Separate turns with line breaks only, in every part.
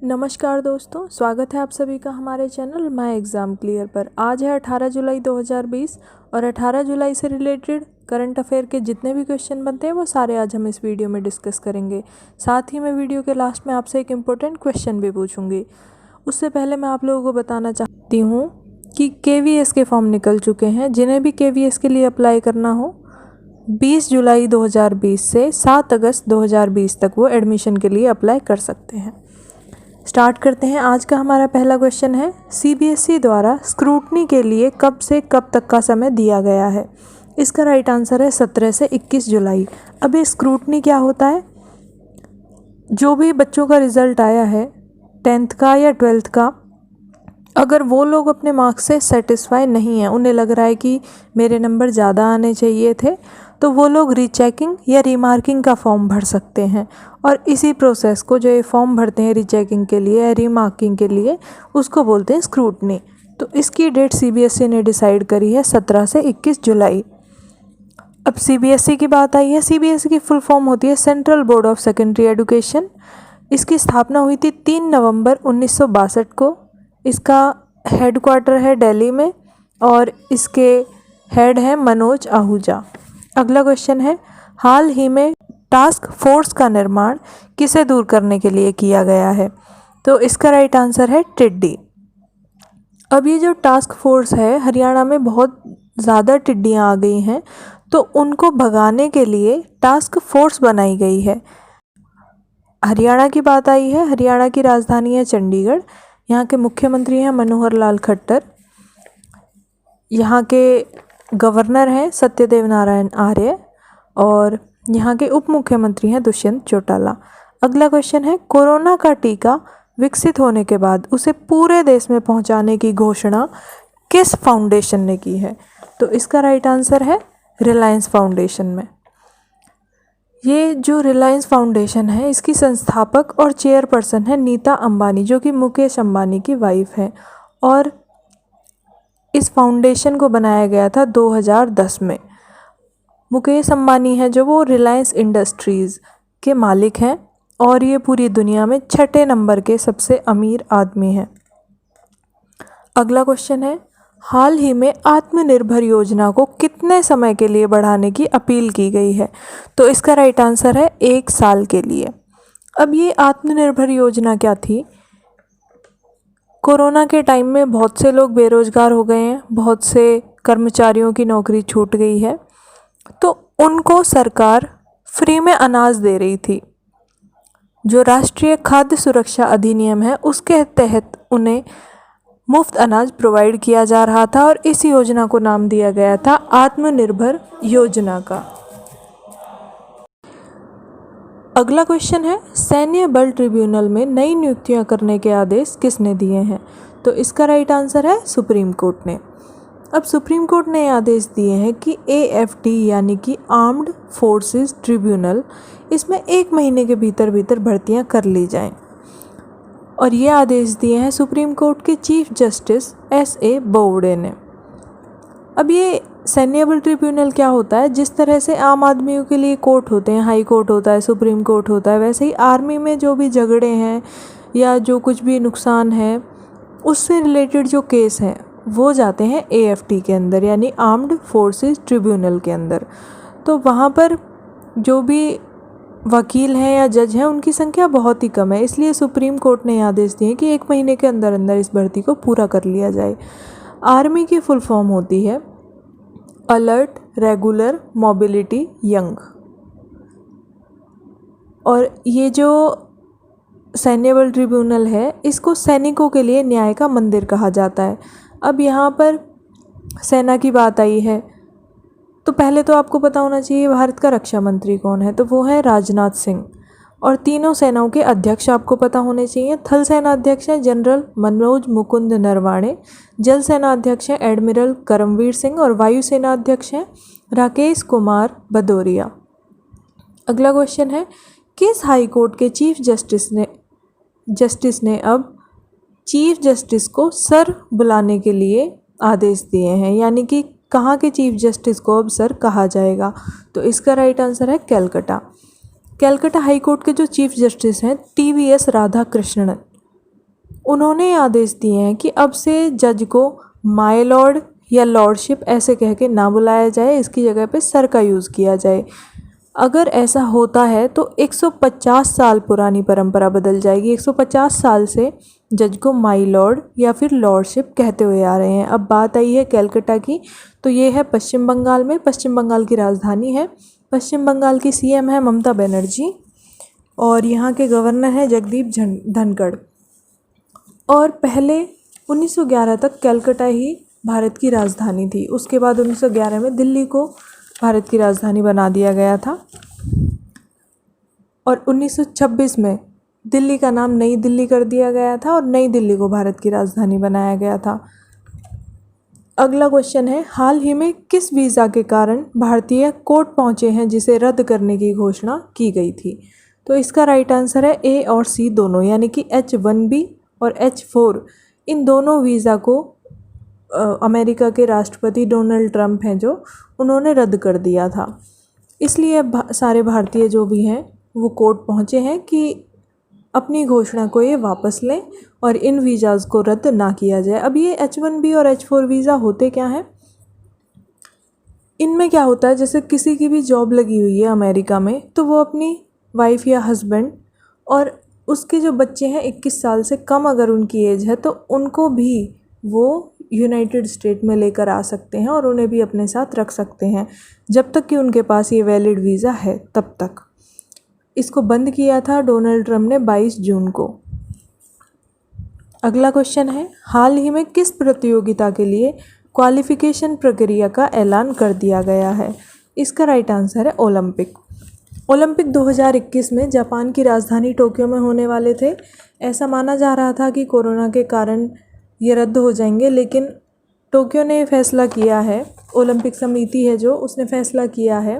नमस्कार दोस्तों, स्वागत है आप सभी का हमारे चैनल माय एग्ज़ाम क्लियर पर। आज है 18 जुलाई 2020 और 18 जुलाई से रिलेटेड करंट अफेयर के जितने भी क्वेश्चन बनते हैं वो सारे आज हम इस वीडियो में डिस्कस करेंगे। साथ ही मैं वीडियो के लास्ट में आपसे एक इम्पोर्टेंट क्वेश्चन भी पूछूंगी। उससे पहले मैं आप लोगों को बताना चाहती हूँ कि KVS के फॉर्म निकल चुके हैं। जिन्हें भी KVS के लिए अप्लाई करना हो 20 जुलाई 2020 से 7 अगस्त 2020 तक वो एडमिशन के लिए अप्लाई कर सकते हैं। स्टार्ट करते हैं। आज का हमारा पहला क्वेश्चन है, CBSE द्वारा स्क्रूटनी के लिए कब से कब तक का समय दिया गया है? इसका राइट आंसर है 17 से 21 जुलाई। अब ये स्क्रूटनी क्या होता है? जो भी बच्चों का रिज़ल्ट आया है 10th का या 12th का, अगर वो लोग अपने मार्क्स से सेटिस्फाई नहीं हैं, उन्हें लग रहा है कि मेरे नंबर ज़्यादा आने चाहिए थे, तो वो लोग रीचेकिंग या रीमार्किंग का फॉर्म भर सकते हैं। और इसी प्रोसेस को, जो ये फॉर्म भरते हैं रीचेकिंग के लिए या रीमार्किंग के लिए, उसको बोलते हैं स्क्रूटनी। तो इसकी डेट CBSE ने डिसाइड करी है 17 से 21 जुलाई। अब CBSE की बात आई है। CBSE की फुल फॉर्म होती है central board of secondary education. इसकी स्थापना हुई थी 3 नवंबर 1962 को। इसका हेडक्वार्टर है दिल्ली में और इसके हेड हैं मनोज आहूजा। अगला क्वेश्चन है, हाल ही में टास्क फोर्स का निर्माण किसे दूर करने के लिए किया गया है? तो इसका राइट आंसर है टिड्डी। अब ये जो टास्क फोर्स है, हरियाणा में बहुत ज़्यादा टिड्डियाँ आ गई हैं, तो उनको भगाने के लिए टास्क फोर्स बनाई गई है। हरियाणा की बात आई है। हरियाणा की राजधानी है चंडीगढ़। यहाँ के मुख्यमंत्री हैं मनोहर लाल खट्टर। यहाँ के गवर्नर हैं सत्यदेव नारायण आर्य और यहाँ के उप मुख्यमंत्री हैं दुष्यंत चौटाला। अगला क्वेश्चन है, कोरोना का टीका विकसित होने के बाद उसे पूरे देश में पहुँचाने की घोषणा किस फाउंडेशन ने की है? तो इसका राइट आंसर है रिलायंस फाउंडेशन में। ये जो रिलायंस फाउंडेशन है, इसकी संस्थापक और चेयरपर्सन है नीता अंबानी, जो कि मुकेश अंबानी की वाइफ है। और इस फाउंडेशन को बनाया गया था 2010 में। मुकेश अंबानी है जो, वो रिलायंस इंडस्ट्रीज़ के मालिक हैं और ये पूरी दुनिया में 6ठे नंबर के सबसे अमीर आदमी हैं। अगला क्वेश्चन है, हाल ही में आत्मनिर्भर योजना को कितने समय के लिए बढ़ाने की अपील की गई है? तो इसका राइट आंसर है 1 साल के लिए। अब ये आत्मनिर्भर योजना क्या थी? कोरोना के टाइम में बहुत से लोग बेरोज़गार हो गए हैं, बहुत से कर्मचारियों की नौकरी छूट गई है, तो उनको सरकार फ्री में अनाज दे रही थी। जो राष्ट्रीय खाद्य सुरक्षा अधिनियम है, उसके तहत उन्हें मुफ्त अनाज प्रोवाइड किया जा रहा था और इस योजना को नाम दिया गया था आत्मनिर्भर योजना का। अगला क्वेश्चन है, सैन्य बल ट्रिब्यूनल में नई नियुक्तियां करने के आदेश किसने दिए हैं? तो इसका राइट आंसर है सुप्रीम कोर्ट ने। अब सुप्रीम कोर्ट ने आदेश दिए हैं कि AFT यानी कि आर्म्ड फोर्सेस ट्रिब्यूनल, इसमें 1 महीने के भीतर भीतर भर्तियां कर ली जाएं। और ये आदेश दिए हैं सुप्रीम कोर्ट के चीफ जस्टिस SA बोबडे ने। अब ये सैन्य बल ट्रिब्यूनल क्या होता है? जिस तरह से आम आदमियों के लिए कोर्ट होते हैं, हाई कोर्ट होता है, सुप्रीम कोर्ट होता है, वैसे ही आर्मी में जो भी झगड़े हैं या जो कुछ भी नुकसान है, उससे रिलेटेड जो केस हैं वो जाते हैं AFT के अंदर, यानी आर्म्ड फोर्सेस ट्रिब्यूनल के अंदर। तो वहाँ पर जो भी वकील हैं या जज हैं, उनकी संख्या बहुत ही कम है, इसलिए सुप्रीम कोर्ट ने आदेश दिए कि 1 महीने के अंदर अंदर इस भर्ती को पूरा कर लिया जाए। आर्मी की फुल फॉर्म होती है अलर्ट रेगुलर मोबिलिटी यंग। और ये जो सैन्य बल ट्रिब्यूनल है, इसको सैनिकों के लिए न्याय का मंदिर कहा जाता है। अब यहाँ पर सेना की बात आई है, तो पहले तो आपको पता होना चाहिए भारत का रक्षा मंत्री कौन है। तो वो है राजनाथ सिंह। और तीनों सेनाओं के अध्यक्ष आपको पता होने चाहिए। थल सेना अध्यक्ष हैं जनरल मनोज मुकुंद नरवाणे, जल सेना अध्यक्ष हैं एडमिरल करमवीर सिंह और वायु सेना अध्यक्ष हैं राकेश कुमार भदौरिया। अगला क्वेश्चन है, किस हाई कोर्ट के चीफ जस्टिस ने अब चीफ जस्टिस को सर बुलाने के लिए आदेश दिए हैं? यानी कि कहाँ के चीफ जस्टिस को अब सर कहा जाएगा? तो इसका राइट आंसर है कैलकाटा। कैलकाटा हाई कोर्ट के जो चीफ जस्टिस हैं TVS राधाकृष्णन, उन्होंने आदेश दिए हैं कि अब से जज को माय लॉर्ड या लॉर्डशिप ऐसे कह के ना बुलाया जाए, इसकी जगह पे सर का यूज़ किया जाए। अगर ऐसा होता है तो 150 साल पुरानी परंपरा बदल जाएगी। 150 साल से जज को माय लॉर्ड या फिर लॉर्डशिप कहते हुए आ रहे हैं। अब बात आई है कलकत्ता की, तो ये है पश्चिम बंगाल में, पश्चिम बंगाल की राजधानी है। पश्चिम बंगाल की सीएम है ममता बनर्जी और यहाँ के गवर्नर हैं जगदीप धनखड़। और पहले 1911 तक कलकत्ता ही भारत की राजधानी थी। उसके बाद 1911 में दिल्ली को भारत की राजधानी बना दिया गया था और 1926 में दिल्ली का नाम नई दिल्ली कर दिया गया था और नई दिल्ली को भारत की राजधानी बनाया गया था। अगला क्वेश्चन है, हाल ही में किस वीज़ा के कारण भारतीय कोर्ट पहुंचे हैं जिसे रद्द करने की घोषणा की गई थी? तो इसका राइट आंसर है ए और सी दोनों, यानी कि H1B और H4 इन दोनों वीज़ा को अमेरिका के राष्ट्रपति डोनाल्ड ट्रंप हैं जो, उन्होंने रद्द कर दिया था। इसलिए सारे भारतीय जो भी हैं वो कोर्ट पहुँचे हैं कि अपनी घोषणा को ये वापस लें और इन वीज़ाज़ को रद्द ना किया जाए। अब ये H1B और H4 वीज़ा होते क्या हैं? इनमें क्या होता है, जैसे किसी की भी जॉब लगी हुई है अमेरिका में, तो वो अपनी वाइफ या हस्बैंड और उसके जो बच्चे हैं 21 साल से कम अगर उनकी एज है तो उनको भी वो यूनाइटेड स्टेट में लेकर आ सकते हैं और उन्हें भी अपने साथ रख सकते हैं जब तक कि उनके पास ये वैलिड वीज़ा है तब तक। इसको बंद किया था डोनाल्ड ट्रंप ने 22 जून को। अगला क्वेश्चन है, हाल ही में किस प्रतियोगिता के लिए क्वालिफिकेशन प्रक्रिया का ऐलान कर दिया गया है? इसका राइट आंसर है ओलंपिक। ओलंपिक 2021 में जापान की राजधानी टोक्यो में होने वाले थे। ऐसा माना जा रहा था कि कोरोना के कारण ये रद्द हो जाएंगे, लेकिन टोक्यो ने फैसला किया है, ओलंपिक समिति है जो, उसने फैसला किया है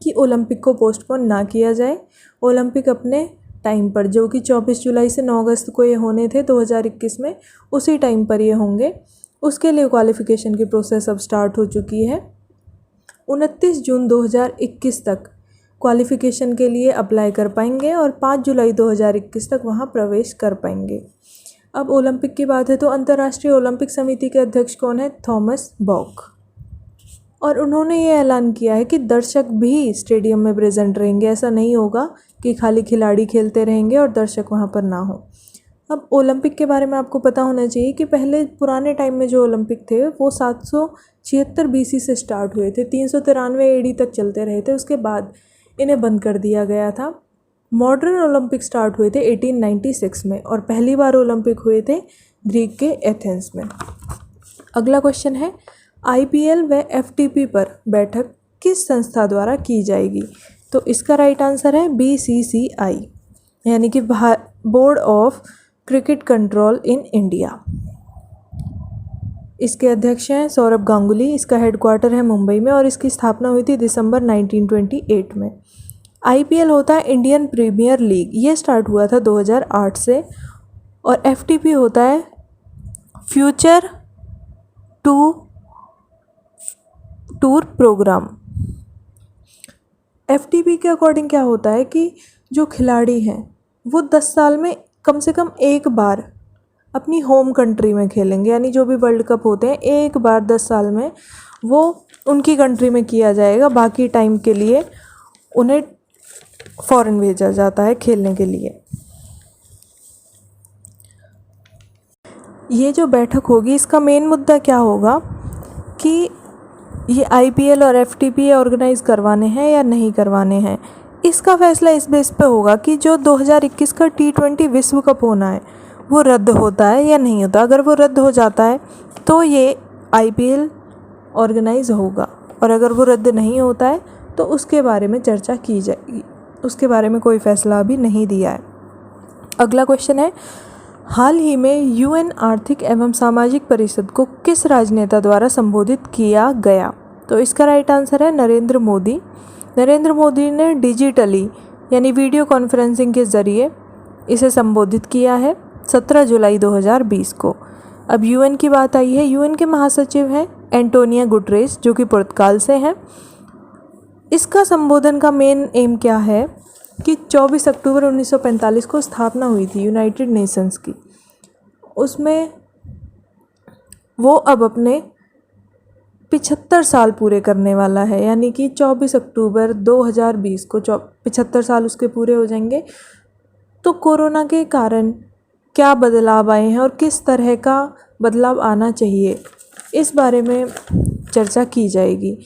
कि ओलंपिक को पोस्टपोन ना किया जाए। ओलंपिक अपने टाइम पर, जो कि 24 जुलाई से 9 अगस्त को ये होने थे 2021 में, उसी टाइम पर ये होंगे। उसके लिए क्वालिफ़िकेशन की प्रोसेस अब स्टार्ट हो चुकी है। 29 जून 2021 तक क्वालिफ़िकेशन के लिए अप्लाई कर पाएंगे और 5 जुलाई 2021 तक वहाँ प्रवेश कर पाएंगे। अब ओलंपिक की बात है तो अंतर्राष्ट्रीय ओलंपिक समिति के अध्यक्ष कौन है? थॉमस बॉक। और उन्होंने ये ऐलान किया है कि दर्शक भी स्टेडियम में प्रेजेंट रहेंगे। ऐसा नहीं होगा कि खाली खिलाड़ी खेलते रहेंगे और दर्शक वहाँ पर ना हो। अब ओलंपिक के बारे में आपको पता होना चाहिए कि पहले पुराने टाइम में जो ओलंपिक थे वो 776 BC से स्टार्ट हुए थे, 393 AD तक चलते रहे थे। उसके बाद इन्हें बंद कर दिया गया था। मॉडर्न ओलंपिक स्टार्ट हुए थे 1896 में और पहली बार ओलंपिक हुए थे ग्रीक के एथेंस में। अगला क्वेश्चन है, IPL व FTP पर बैठक किस संस्था द्वारा की जाएगी? तो इसका राइट आंसर है BCCI, यानी कि board of cricket control in India. इसके अध्यक्ष हैं सौरभ गांगुली। इसका हेडक्वार्टर है मुंबई में और इसकी स्थापना हुई थी दिसंबर 1928 में। IPL होता है इंडियन प्रीमियर लीग, ये स्टार्ट हुआ था 2008 से। और FTP होता है फ्यूचर टूर प्रोग्राम। FTP के अकॉर्डिंग क्या होता है कि जो खिलाड़ी हैं वो 10 साल में कम से कम एक बार अपनी होम कंट्री में खेलेंगे, यानी जो भी वर्ल्ड कप होते हैं एक बार 10 साल में वो उनकी कंट्री में किया जाएगा। बाकी टाइम के लिए उन्हें फॉरेन भेजा जाता है खेलने के लिए। ये जो बैठक होगी इसका मेन मुद्दा क्या होगा कि ये IPL और FTP ऑर्गेनाइज़ करवाने हैं या नहीं करवाने हैं। इसका फैसला इस बेस पे होगा कि जो 2021 का T20 विश्व कप होना है वो रद्द होता है या नहीं होता। अगर वो रद्द हो जाता है तो ये IPL ऑर्गेनाइज़ होगा और अगर वो रद्द नहीं होता है तो उसके बारे में चर्चा की जाएगी। उसके बारे में कोई फैसला अभी नहीं दिया है। अगला क्वेश्चन है, हाल ही में UN आर्थिक एवं सामाजिक परिषद को किस राजनेता द्वारा संबोधित किया गया? तो इसका राइट आंसर है नरेंद्र मोदी। नरेंद्र मोदी ने डिजिटली यानी वीडियो कॉन्फ्रेंसिंग के ज़रिए इसे संबोधित किया है 17 जुलाई 2020 को। अब UN की बात आई है। UN के महासचिव हैं एंटोनियो गुटेरेस जो कि पुर्तगाल से हैं। इसका संबोधन का मेन एम क्या है कि 24 अक्टूबर 1945 को स्थापना हुई थी यूनाइटेड नेशंस की। उसमें वो अब अपने 75 साल पूरे करने वाला है, यानी कि 24 अक्टूबर 2020 को 75 साल उसके पूरे हो जाएंगे। तो कोरोना के कारण क्या बदलाव आए हैं और किस तरह का बदलाव आना चाहिए, इस बारे में चर्चा की जाएगी।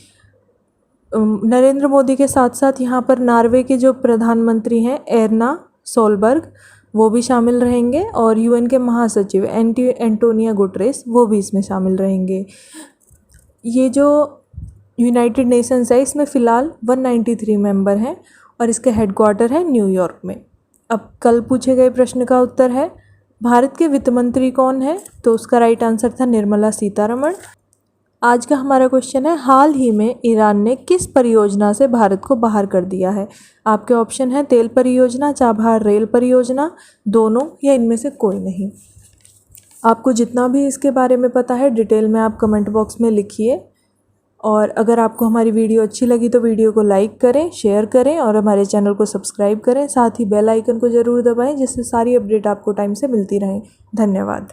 नरेंद्र मोदी के साथ साथ यहाँ पर नॉर्वे के जो प्रधानमंत्री हैं एर्ना सोलबर्ग, वो भी शामिल रहेंगे, और यूएन के महासचिव एंटोनियो गुटेरेस, वो भी इसमें शामिल रहेंगे। ये जो यूनाइटेड नेशंस है इसमें फ़िलहाल 193 मेंबर हैं और इसके हेडक्वार्टर है न्यूयॉर्क में। अब कल पूछे गए प्रश्न का उत्तर है भारत के वित्त मंत्री कौन है, तो उसका राइट आंसर था निर्मला सीतारमण। आज का हमारा क्वेश्चन है हाल ही में ईरान ने किस परियोजना से भारत को बाहर कर दिया है। आपके ऑप्शन है तेल परियोजना, चाबहार रेल परियोजना, दोनों या इनमें से कोई नहीं। आपको जितना भी इसके बारे में पता है डिटेल में आप कमेंट बॉक्स में लिखिए, और अगर आपको हमारी वीडियो अच्छी लगी तो वीडियो को लाइक करें, शेयर करें और हमारे चैनल को सब्सक्राइब करें। साथ ही बेल आइकन को ज़रूर दबाएं जिससे सारी अपडेट आपको टाइम से मिलती रहें। धन्यवाद।